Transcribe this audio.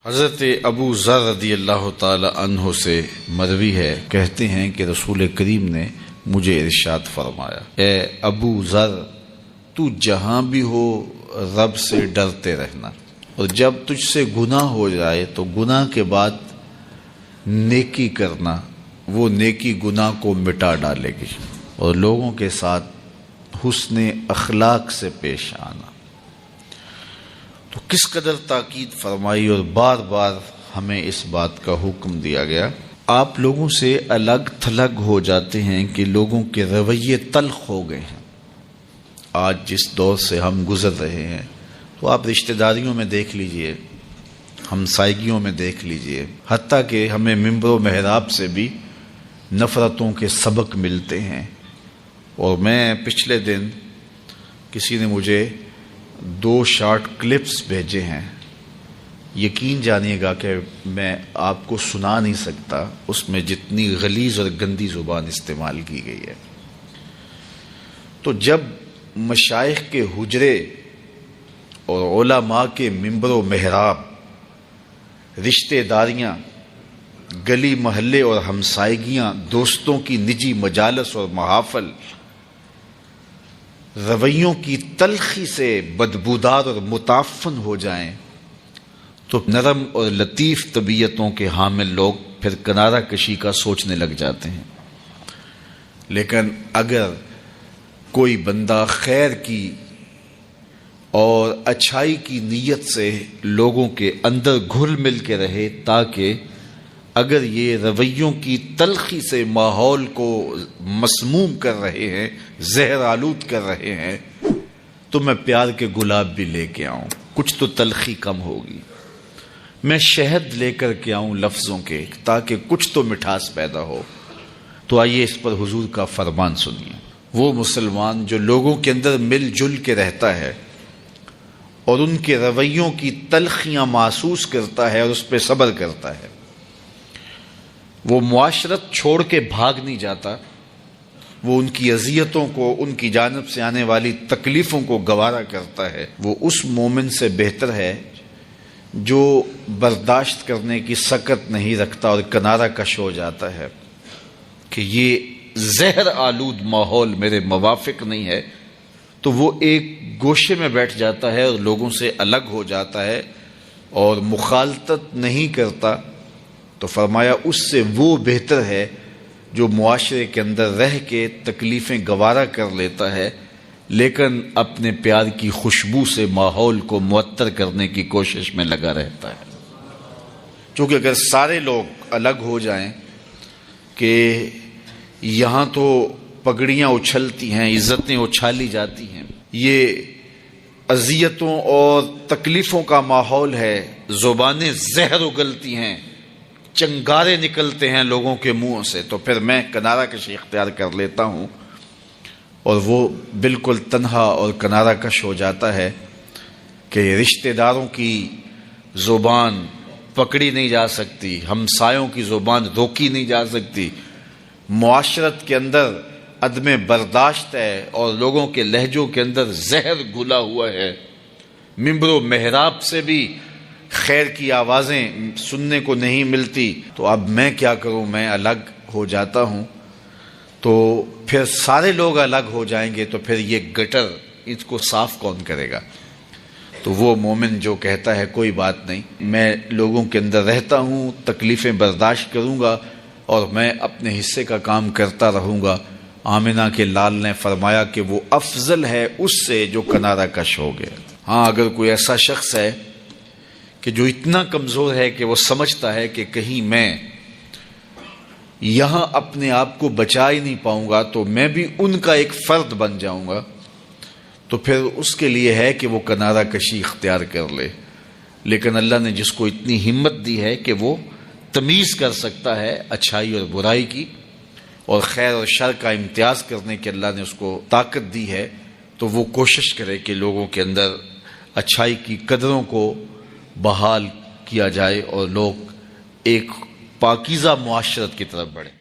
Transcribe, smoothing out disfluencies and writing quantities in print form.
حضرت ابو ذر رضی اللہ تعالی عنہ سے مروی ہے، کہتے ہیں کہ رسول کریم نے مجھے ارشاد فرمایا، اے ابو ذر، تو جہاں بھی ہو رب سے ڈرتے رہنا، اور جب تجھ سے گناہ ہو جائے تو گناہ کے بعد نیکی کرنا، وہ نیکی گناہ کو مٹا ڈالے گی، اور لوگوں کے ساتھ حسن اخلاق سے پیش آنا۔ تو کس قدر تاکید فرمائی اور بار بار ہمیں اس بات کا حکم دیا گیا۔ آپ لوگوں سے الگ تھلگ ہو جاتے ہیں کہ لوگوں کے رویے تلخ ہو گئے ہیں۔ آج جس دور سے ہم گزر رہے ہیں تو آپ رشتہ داریوں میں دیکھ لیجئے، ہمسائیگیوں میں دیکھ لیجئے، حتیٰ کہ ہمیں ممبر و محراب سے بھی نفرتوں کے سبق ملتے ہیں۔ اور میں پچھلے دن کسی نے مجھے 2 شارٹ کلپس بھیجے ہیں، یقین جانیے گا کہ میں آپ کو سنا نہیں سکتا، اس میں جتنی غلیظ اور گندی زبان استعمال کی گئی ہے۔ تو جب مشائخ کے حجرے اور علماء کے ممبر و محراب، رشتہ داریاں، گلی محلے اور ہمسائیگیاں، دوستوں کی نجی مجالس اور محافل رویوں کی تلخی سے بدبودار اور متعفن ہو جائیں تو نرم اور لطیف طبیعتوں کے حامل لوگ پھر کنارہ کشی کا سوچنے لگ جاتے ہیں۔ لیکن اگر کوئی بندہ خیر کی اور اچھائی کی نیت سے لوگوں کے اندر گھل مل کے رہے، تاکہ اگر یہ رویوں کی تلخی سے ماحول کو مسموم کر رہے ہیں، زہر آلود کر رہے ہیں، تو میں پیار کے گلاب بھی لے کے آؤں، کچھ تو تلخی کم ہوگی، میں شہد لے کر کے آؤں لفظوں کے، تاکہ کچھ تو مٹھاس پیدا ہو۔ تو آئیے اس پر حضور کا فرمان سنیے۔ وہ مسلمان جو لوگوں کے اندر مل جل کے رہتا ہے اور ان کے رویوں کی تلخیاں محسوس کرتا ہے اور اس پہ صبر کرتا ہے، وہ معاشرت چھوڑ کے بھاگ نہیں جاتا، وہ ان کی اذیتوں کو، ان کی جانب سے آنے والی تکلیفوں کو گوارا کرتا ہے، وہ اس مومن سے بہتر ہے جو برداشت کرنے کی سکت نہیں رکھتا اور کنارہ کش ہو جاتا ہے کہ یہ زہر آلود ماحول میرے موافق نہیں ہے، تو وہ ایک گوشے میں بیٹھ جاتا ہے اور لوگوں سے الگ ہو جاتا ہے اور مخالطت نہیں کرتا۔ تو فرمایا اس سے وہ بہتر ہے جو معاشرے کے اندر رہ کے تکلیفیں گوارا کر لیتا ہے، لیکن اپنے پیار کی خوشبو سے ماحول کو معطر کرنے کی کوشش میں لگا رہتا ہے۔ چونکہ اگر سارے لوگ الگ ہو جائیں کہ یہاں تو پگڑیاں اچھلتی ہیں، عزتیں اچھالی جاتی ہیں، یہ اذیتوں اور تکلیفوں کا ماحول ہے، زبانیں زہر اگلتی ہیں، چنگارے نکلتے ہیں لوگوں کے منہ سے، تو پھر میں کنارہ کشی اختیار کر لیتا ہوں، اور وہ بالکل تنہا اور کنارہ کش ہو جاتا ہے کہ رشتہ داروں کی زبان پکڑی نہیں جا سکتی، ہمسایوں کی زبان روکی نہیں جا سکتی، معاشرت کے اندر عدم برداشت ہے اور لوگوں کے لہجوں کے اندر زہر گھلا ہوا ہے، ممبر و محراب سے بھی خیر کی آوازیں سننے کو نہیں ملتی، تو اب میں کیا کروں، میں الگ ہو جاتا ہوں۔ تو پھر سارے لوگ الگ ہو جائیں گے تو پھر یہ گٹر اس کو صاف کون کرے گا؟ تو وہ مومن جو کہتا ہے کوئی بات نہیں، میں لوگوں کے اندر رہتا ہوں، تکلیفیں برداشت کروں گا اور میں اپنے حصے کا کام کرتا رہوں گا، آمنہ کے لال نے فرمایا کہ وہ افضل ہے اس سے جو کنارہ کش ہو گیا۔ ہاں، اگر کوئی ایسا شخص ہے کہ جو اتنا کمزور ہے کہ وہ سمجھتا ہے کہ کہیں میں یہاں اپنے آپ کو بچا ہی نہیں پاؤں گا تو میں بھی ان کا ایک فرد بن جاؤں گا، تو پھر اس کے لیے ہے کہ وہ کنارہ کشی اختیار کر لے۔ لیکن اللہ نے جس کو اتنی ہمت دی ہے کہ وہ تمیز کر سکتا ہے اچھائی اور برائی کی، اور خیر اور شر کا امتیاز کرنے کی اللہ نے اس کو طاقت دی ہے، تو وہ کوشش کرے کہ لوگوں کے اندر اچھائی کی قدروں کو بحال کیا جائے اور لوگ ایک پاکیزہ معاشرت کی طرف بڑھیں۔